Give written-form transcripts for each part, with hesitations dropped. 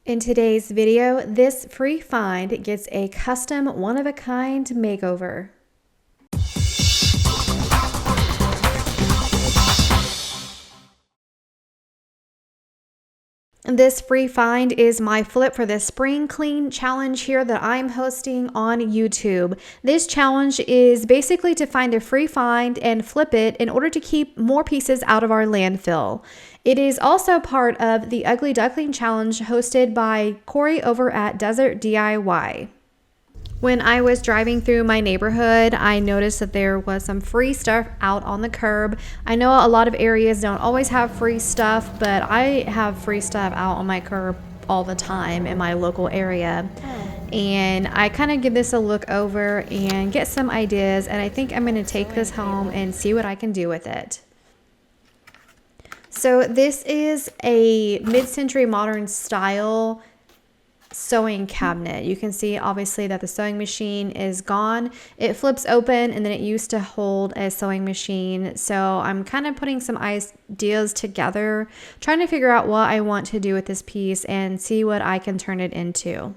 In today's video, this free find gets a custom one-of-a-kind makeover. This free find is my flip for the spring clean challenge here that I'm hosting on YouTube. This challenge is basically to find a free find and flip it in order to keep more pieces out of our landfill. It is also part of the Ugly Duckling challenge hosted by Corey over at Desert DIY. When I was driving through my neighborhood, I noticed that there was some free stuff out on the curb. I know a lot of areas don't always have free stuff, but I have free stuff out on my curb all the time in my local area. And I kind of give this a look over and get some ideas, and I think I'm going to take this home and see what I can do with it. So this is a mid-century modern style sewing cabinet. You can see obviously that the sewing machine is gone. It flips open, and then it used to hold a sewing machine. So I'm kind of putting some ideas together, trying to figure out what I want to do with this piece and see what I can turn it into.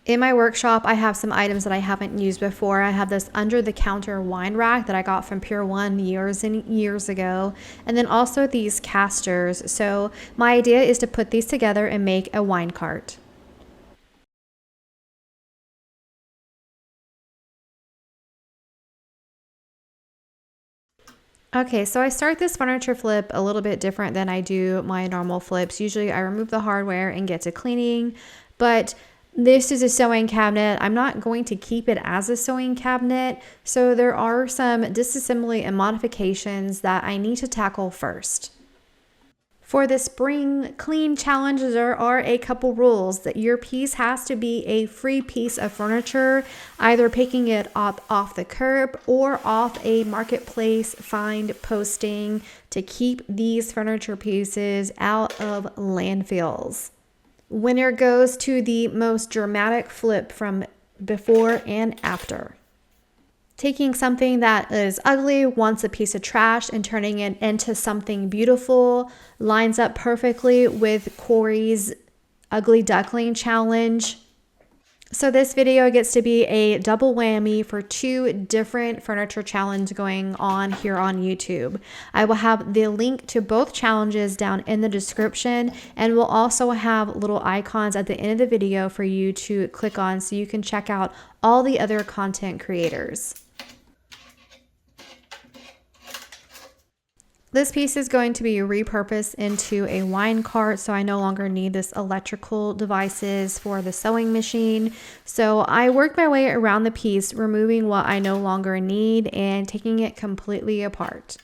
In my workshop, I have some items that I haven't used before. I have this under-the-counter wine rack that I got from Pier One years and years ago, and then also these casters. So my idea is to put these together and make a wine cart. Okay, so I start this furniture flip a little bit different than I do my normal flips. Usually I remove the hardware and get to cleaning, but this is a sewing cabinet. I'm not going to keep it as a sewing cabinet, so there are some disassembly and modifications that I need to tackle first. For the spring clean challenge, there are a couple rules that your piece has to be a free piece of furniture, either picking it up off the curb or off a marketplace find posting to keep these furniture pieces out of landfills. Winner goes to the most dramatic flip from before and after. Taking something that is ugly, once a piece of trash, and turning it into something beautiful lines up perfectly with Corey's Ugly Duckling challenge. So this video gets to be a double whammy for two different furniture challenges going on here on YouTube. I will have the link to both challenges down in the description, and we'll also have little icons at the end of the video for you to click on so you can check out all the other content creators. This piece is going to be repurposed into a wine cart, so I no longer need this electrical devices for the sewing machine. So I worked my way around the piece, removing what I no longer need and taking it completely apart.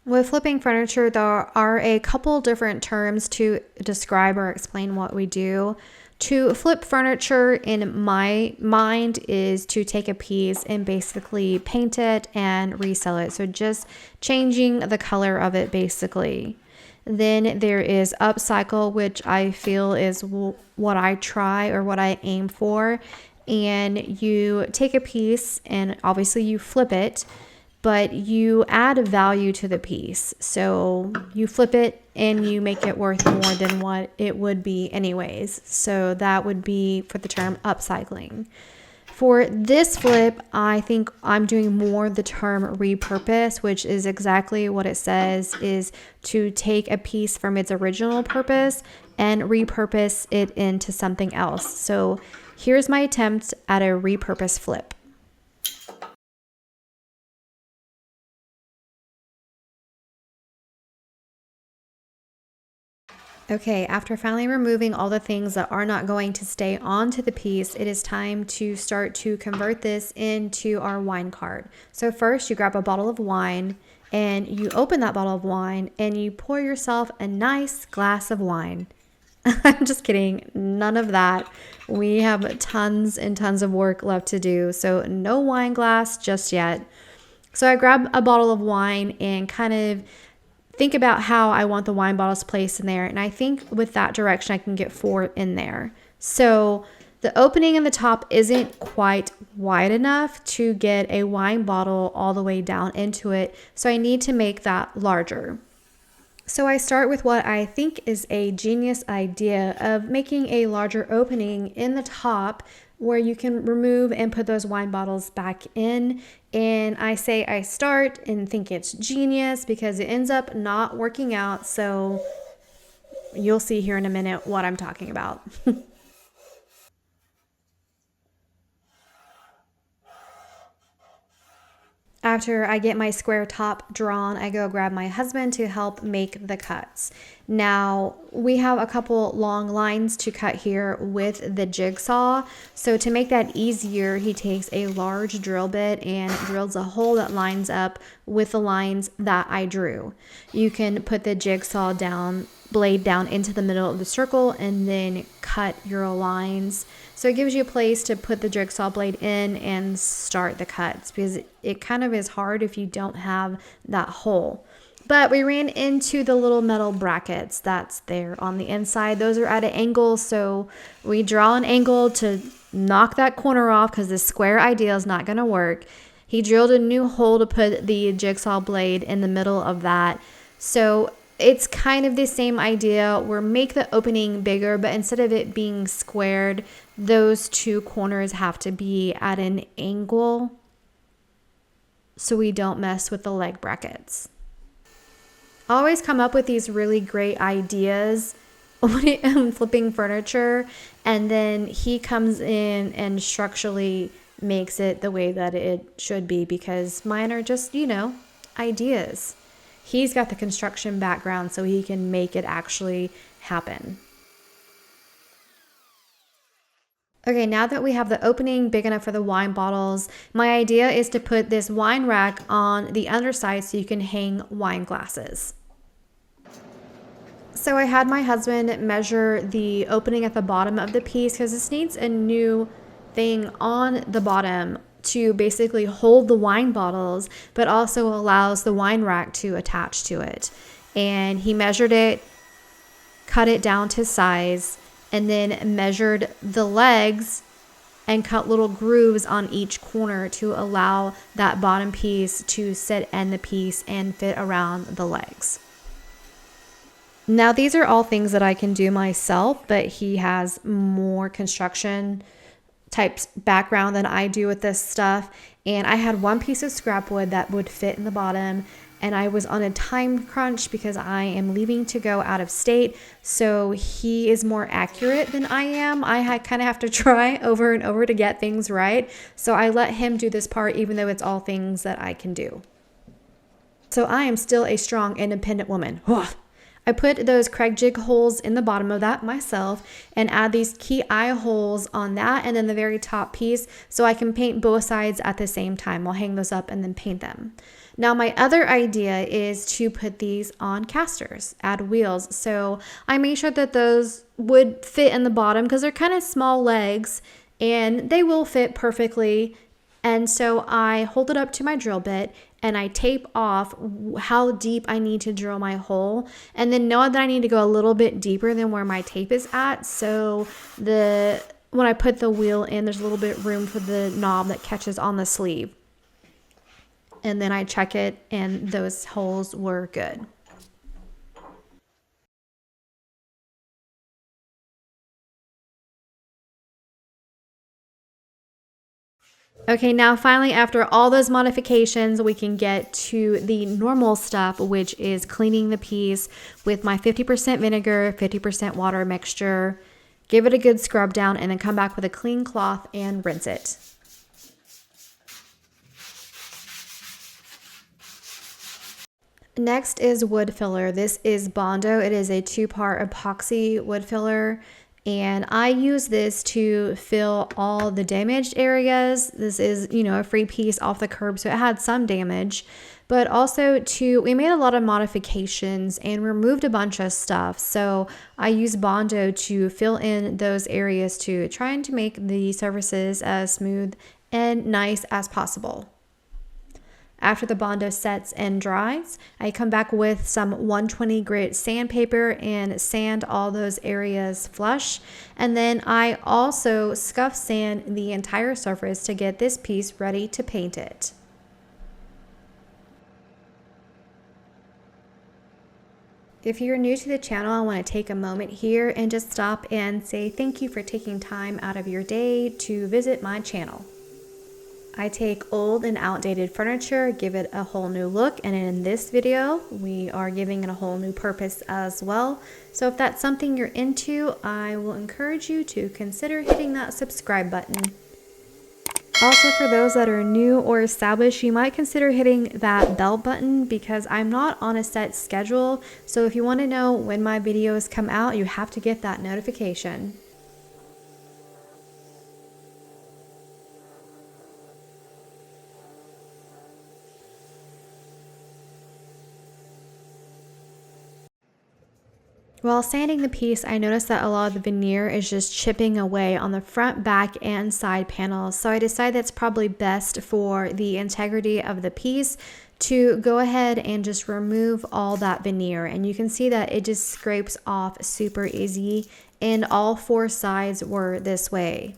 With flipping furniture, there are a couple different terms to describe or explain what we do. To flip furniture in my mind is to take a piece and basically paint it and resell it. So just changing the color of it basically. Then there is upcycle, which I feel is what I try or what I aim for. And you take a piece and obviously you flip it, but you add value to the piece. So you flip it and you make it worth more than what it would be anyways. So that would be for the term upcycling. For this flip, I think I'm doing more the term repurpose, which is exactly what it says, is to take a piece from its original purpose and repurpose it into something else. So here's my attempt at a repurpose flip. Okay, after finally removing all the things that are not going to stay onto the piece, it is time to start to convert this into our wine cart. So first you grab a bottle of wine and you open that bottle of wine and you pour yourself a nice glass of wine. I'm just kidding, none of that. We have tons and tons of work left to do, so no wine glass just yet. So I grab a bottle of wine and kind of think about how I want the wine bottles placed in there. And I think with that direction, I can get 4 in there. So the opening in the top isn't quite wide enough to get a wine bottle all the way down into it. So I need to make that larger. So I start with what I think is a genius idea of making a larger opening in the top where you can remove and put those wine bottles back in. And I say I start and think it's genius because it ends up not working out. So you'll see here in a minute what I'm talking about. After I get my square top drawn, I go grab my husband to help make the cuts. Now, we have a couple long lines to cut here with the jigsaw. So to make that easier, he takes a large drill bit and drills a hole that lines up with the lines that I drew. You can put the jigsaw blade down into the middle of the circle and then cut your lines. So it gives you a place to put the jigsaw blade in and start the cuts because it kind of is hard if you don't have that hole. But we ran into the little metal brackets that's there on the inside. Those are at an angle, so we draw an angle to knock that corner off because the square idea is not going to work. He drilled a new hole to put the jigsaw blade in the middle of that. So it's kind of the same idea where make the opening bigger, but instead of it being squared, those two corners have to be at an angle so we don't mess with the leg brackets. I always come up with these really great ideas when I'm flipping furniture, and then he comes in and structurally makes it the way that it should be because mine are just, ideas. He's got the construction background so he can make it actually happen. Okay, now that we have the opening big enough for the wine bottles, my idea is to put this wine rack on the underside so you can hang wine glasses. So I had my husband measure the opening at the bottom of the piece because this needs a new thing on the bottom to basically hold the wine bottles, but also allows the wine rack to attach to it. And he measured it, cut it down to size, and then measured the legs and cut little grooves on each corner to allow that bottom piece to sit in the piece and fit around the legs. Now, these are all things that I can do myself, but he has more construction types background than I do with this stuff. And I had one piece of scrap wood that would fit in the bottom, and I was on a time crunch because I am leaving to go out of state. So he is more accurate than I am. I kind of have to try over and over to get things right. So I let him do this part, even though it's all things that I can do. So I am still a strong, independent woman. I put those Craig jig holes in the bottom of that myself and add these key eye holes on that and then the very top piece so I can paint both sides at the same time. I'll hang those up and then paint them. Now my other idea is to put these on casters, add wheels. So I made sure that those would fit in the bottom because they're kind of small legs and they will fit perfectly. And so I hold it up to my drill bit and I tape off how deep I need to drill my hole, and then know that I need to go a little bit deeper than where my tape is at. So when I put the wheel in, there's a little bit room for the knob that catches on the sleeve. And then I check it and those holes were good. Okay, now finally, after all those modifications, we can get to the normal stuff, which is cleaning the piece with my 50% vinegar, 50% water mixture. Give it a good scrub down and then come back with a clean cloth and rinse it. Next is wood filler. This is Bondo. It is a 2-part epoxy wood filler. And I use this to fill all the damaged areas. This is, a free piece off the curb, so it had some damage. But also we made a lot of modifications and removed a bunch of stuff. So I use Bondo to fill in those areas to trying to make the surfaces as smooth and nice as possible. After the Bondo sets and dries, I come back with some 120 grit sandpaper and sand all those areas flush. And then I also scuff sand the entire surface to get this piece ready to paint it. If you're new to the channel, I want to take a moment here and just stop and say thank you for taking time out of your day to visit my channel. I take old and outdated furniture, give it a whole new look, and in this video, we are giving it a whole new purpose as well. So if that's something you're into, I will encourage you to consider hitting that subscribe button. Also, for those that are new or established, you might consider hitting that bell button because I'm not on a set schedule. So if you want to know when my videos come out, you have to get that notification. While sanding the piece, I noticed that a lot of the veneer is just chipping away on the front, back, and side panels. So I decided that's probably best for the integrity of the piece to go ahead and just remove all that veneer. And you can see that it just scrapes off super easy, and all four sides were this way.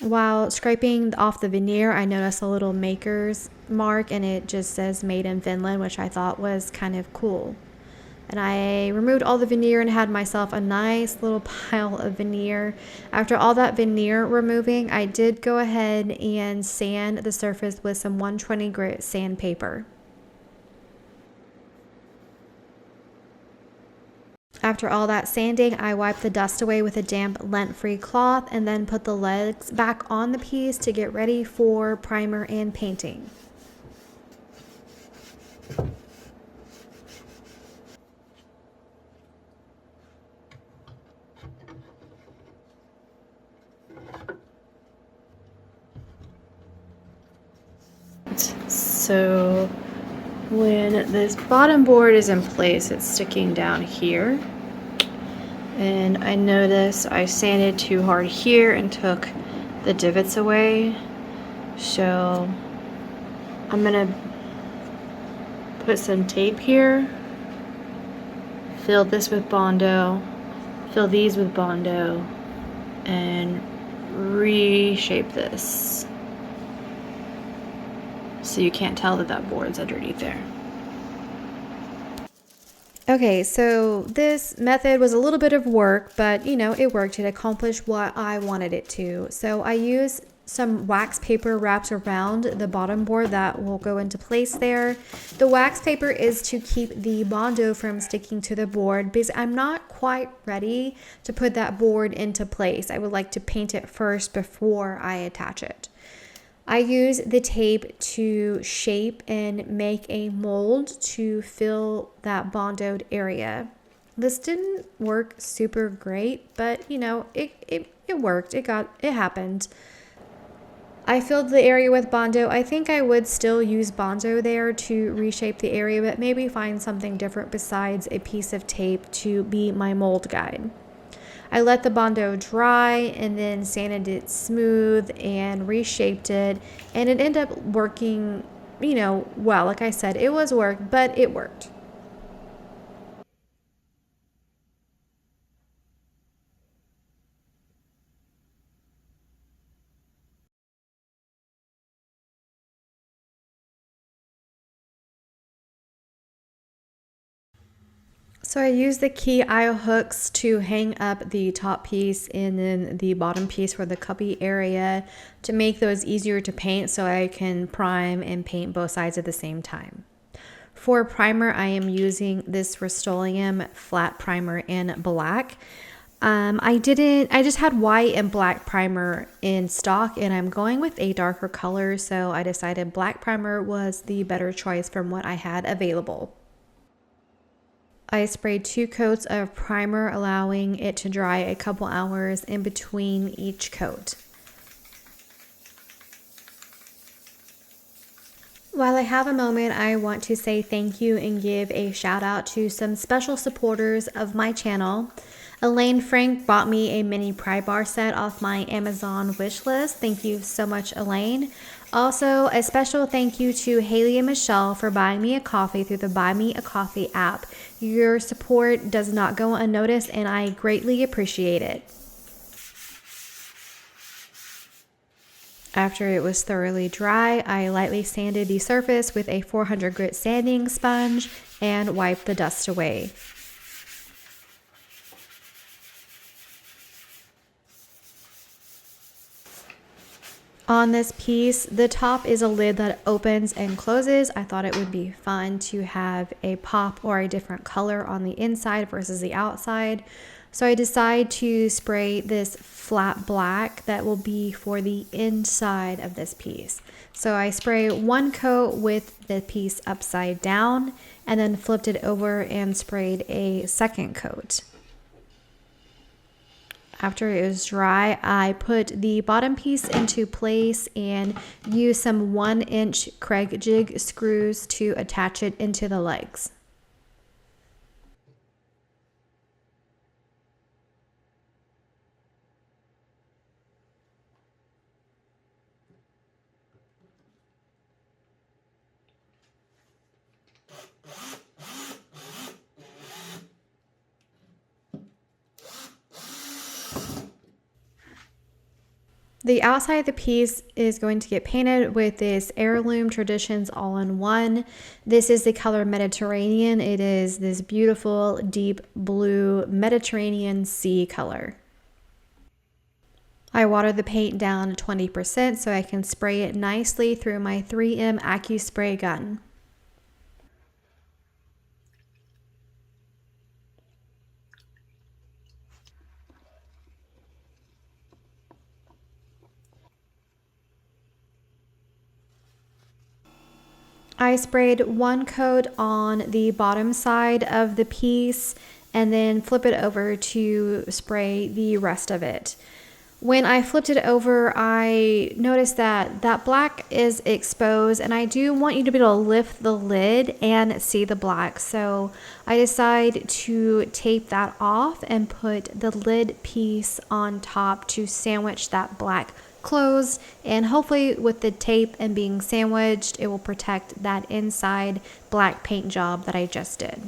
While scraping off the veneer, I noticed a little maker's mark and it just says made in Finland, which I thought was kind of cool. And I removed all the veneer and had myself a nice little pile of veneer. After all that veneer removing, I did go ahead and sand the surface with some 120 grit sandpaper. After all that sanding, I wiped the dust away with a damp lint-free cloth and then put the legs back on the piece to get ready for primer and painting. So when this bottom board is in place, it's sticking down here. And I noticed I sanded too hard here and took the divots away. So I'm gonna put some tape here, fill this with Bondo, fill these with Bondo, and reshape this so you can't tell that that board's underneath there. Okay, so this method was a little bit of work, but you know, it worked. It accomplished what I wanted it to. So I used some wax paper wrapped around the bottom board that will go into place there. The wax paper is to keep the Bondo from sticking to the board because I'm not quite ready to put that board into place. I would like to paint it first before I attach it. I use the tape to shape and make a mold to fill that bondoed area. This didn't work super great, but you know, it worked. It happened. I filled the area with Bondo. I think I would still use Bondo there to reshape the area, but maybe find something different besides a piece of tape to be my mold guide. I let the Bondo dry and then sanded it smooth and reshaped it, and it ended up working, you know, well. Like I said, it was work, but it worked. So I used the key eye hooks to hang up the top piece and then the bottom piece for the cubby area to make those easier to paint so I can prime and paint both sides at the same time. For primer, I am using this Rust-Oleum flat primer in black. I just had white and black primer in stock and I'm going with a darker color, so I decided black primer was the better choice from what I had available. I sprayed 2 coats of primer, allowing it to dry a couple hours in between each coat. While I have a moment, I want to say thank you and give a shout out to some special supporters of my channel. Elaine Frank bought me a mini pry bar set off my Amazon wish list. Thank you so much, Elaine. Also, a special thank you to Haley and Michelle for buying me a coffee through the Buy Me a Coffee app. Your support does not go unnoticed and I greatly appreciate it. After it was thoroughly dry, I lightly sanded the surface with a 400 grit sanding sponge and wiped the dust away. On this piece, the top is a lid that opens and closes. I thought it would be fun to have a pop or a different color on the inside versus the outside. So I decided to spray this flat black that will be for the inside of this piece. So I spray one coat with the piece upside down and then flipped it over and sprayed a second coat. After it was dry, I put the bottom piece into place and used some 1-inch Craig jig screws to attach it into the legs. The outside of the piece is going to get painted with this Heirloom Traditions All-in-One. This is the color Mediterranean. It is this beautiful deep blue Mediterranean sea color. I water the paint down to 20% so I can spray it nicely through my 3M AccuSpray gun. I sprayed one coat on the bottom side of the piece and then flip it over to spray the rest of it. When I flipped it over, I noticed that that black is exposed, and I do want you to be able to lift the lid and see the black. So I decided to tape that off and put the lid piece on top to sandwich that black closed, and hopefully with the tape and being sandwiched, it will protect that inside black paint job that I just did.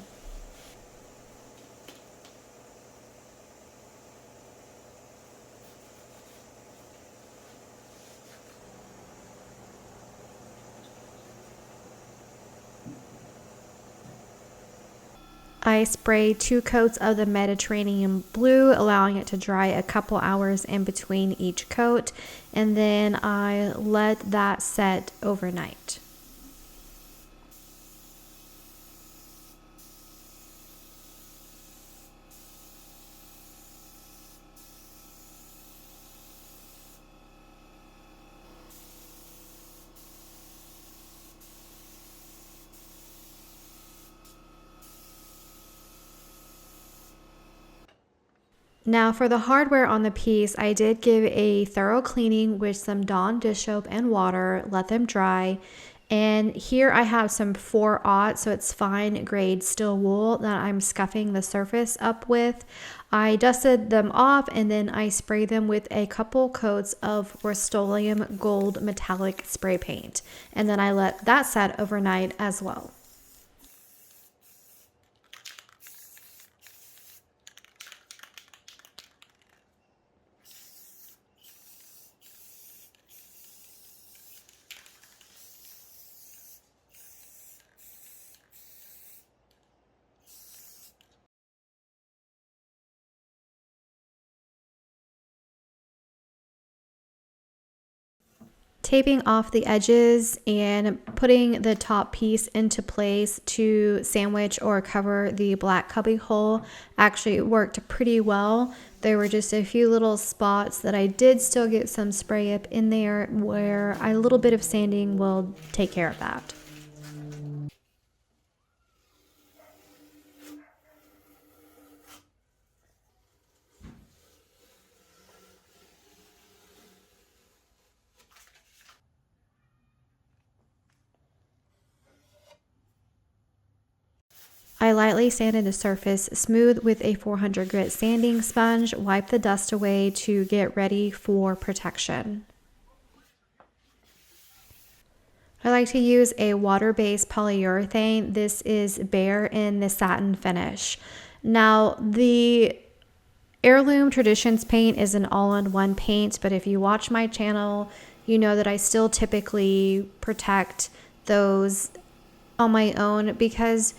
I sprayed 2 coats of the Mediterranean blue, allowing it to dry a couple hours in between each coat, and then I let that set overnight. Now for the hardware on the piece, I did give a thorough cleaning with some Dawn dish soap and water, let them dry. And here I have some 4/0, so it's fine grade steel wool that I'm scuffing the surface up with. I dusted them off and then I sprayed them with a couple coats of Rust-Oleum Gold Metallic spray paint. And then I let that set overnight as well. Taping off the edges and putting the top piece into place to sandwich or cover the black cubby hole actually worked pretty well. There were just a few little spots that I did still get some spray up in there where a little bit of sanding will take care of that. I lightly sanded the surface smooth with a 400 grit sanding sponge, wipe the dust away to get ready for protection. I like to use a water-based polyurethane. This is bare in the satin finish. Now, the Heirloom Traditions paint is an all-in-one paint, but if you watch my channel, you know that I still typically protect those on my own because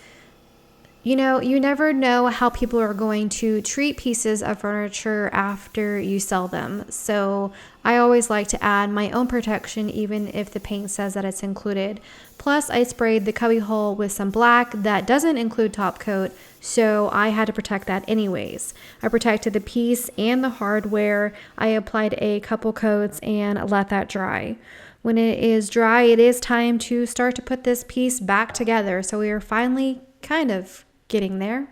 you never know how people are going to treat pieces of furniture after you sell them. So I always like to add my own protection, even if the paint says that it's included. Plus, I sprayed the cubby hole with some black that doesn't include top coat, so I had to protect that anyways. I protected the piece and the hardware. I applied a couple coats and let that dry. When it is dry, it is time to start to put this piece back together. So we are finally kind of getting there.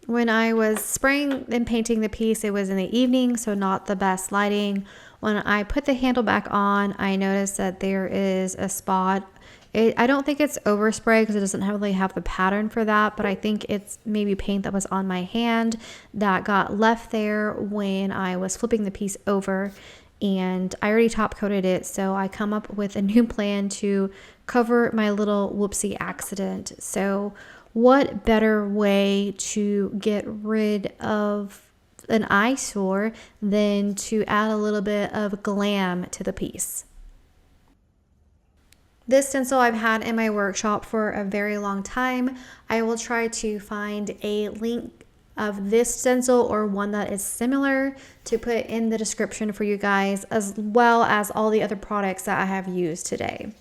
When I was spraying and painting the piece, it was in the evening, so not the best lighting. When I put the handle back on, I noticed that there is a spot. I don't think it's overspray because it doesn't really have the pattern for that, but I think it's maybe paint that was on my hand that got left there when I was flipping the piece over. And I already top coated it, so I come up with a new plan to cover my little whoopsie accident. So what better way to get rid of an eyesore than to add a little bit of glam to the piece? This stencil I've had in my workshop for a very long time. I will try to find a link of this stencil or one that is similar to put in the description for you guys, as well as all the other products that I have used today.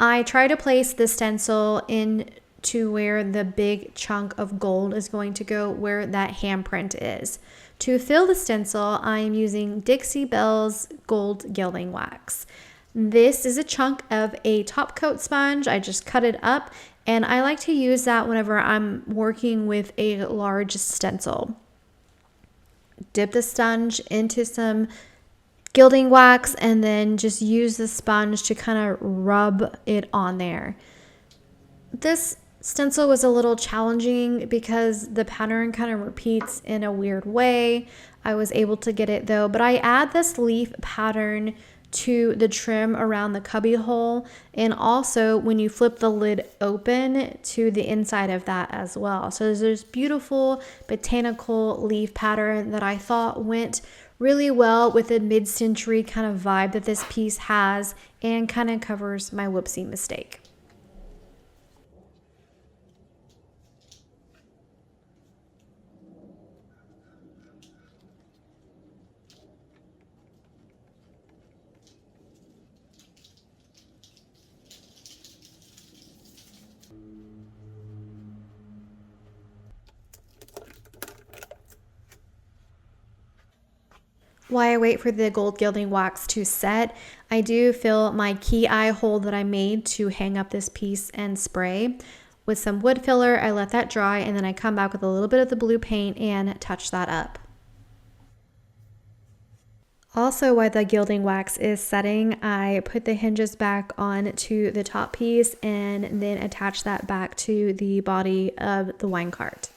I try to place the stencil in to where the big chunk of gold is going to go, where that handprint is. To fill the stencil, I am using Dixie Belle's Gold Gilding Wax. This is a chunk of a top coat sponge. I just cut it up, and I like to use that whenever I'm working with a large stencil. Dip the sponge into some gilding wax and then just use the sponge to kind of rub it on there. This stencil was a little challenging because the pattern kind of repeats in a weird way. I was able to get it though, but I add this leaf pattern to the trim around the cubby hole, and also when you flip the lid open to the inside of that as well. So there's this beautiful botanical leaf pattern that I thought went really well with the mid-century kind of vibe that this piece has, and kind of covers my whoopsie mistake. While I wait for the gold gilding wax to set, I do fill my key eye hole that I made to hang up this piece and spray with some wood filler. I let that dry, and then I come back with a little bit of the blue paint and touch that up. Also, while the gilding wax is setting, I put the hinges back on to the top piece and then attach that back to the body of the wine cart.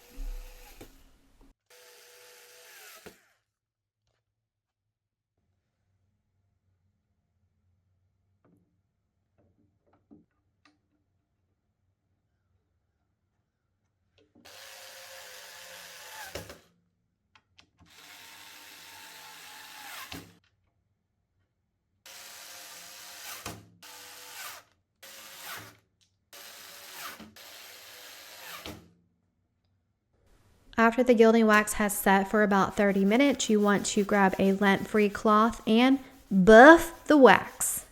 After the gilding wax has set for about 30 minutes, you want to grab a lint-free cloth and buff the wax.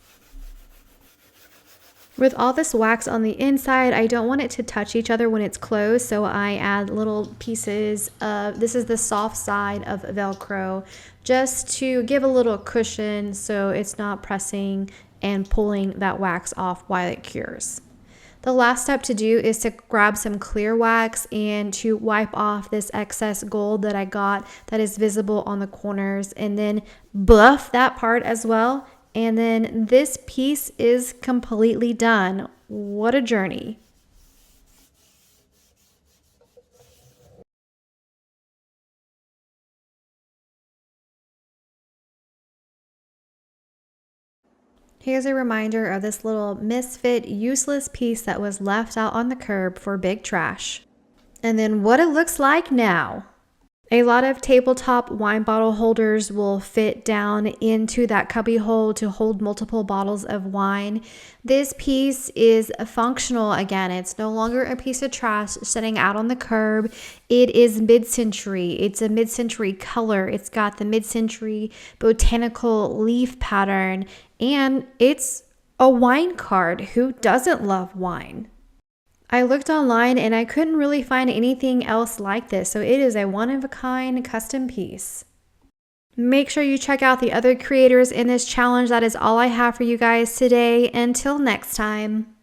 With all this wax on the inside, I don't want it to touch each other when it's closed, so I add little pieces of, this is the soft side of Velcro, just to give a little cushion so it's not pressing and pulling that wax off while it cures. The last step to do is to grab some clear wax and to wipe off this excess gold that I got that is visible on the corners, and then buff that part as well. And then this piece is completely done. What a journey. Here's a reminder of this little misfit, useless piece that was left out on the curb for big trash. And then what it looks like now. A lot of tabletop wine bottle holders will fit down into that cubby hole to hold multiple bottles of wine. This piece is functional again. It's no longer a piece of trash sitting out on the curb. It is mid-century. It's a mid-century color. It's got the mid-century botanical leaf pattern, and it's a wine card. Who doesn't love wine? I looked online and I couldn't really find anything else like this, so it is a one-of-a-kind custom piece. Make sure you check out the other creators in this challenge. That is all I have for you guys today. Until next time.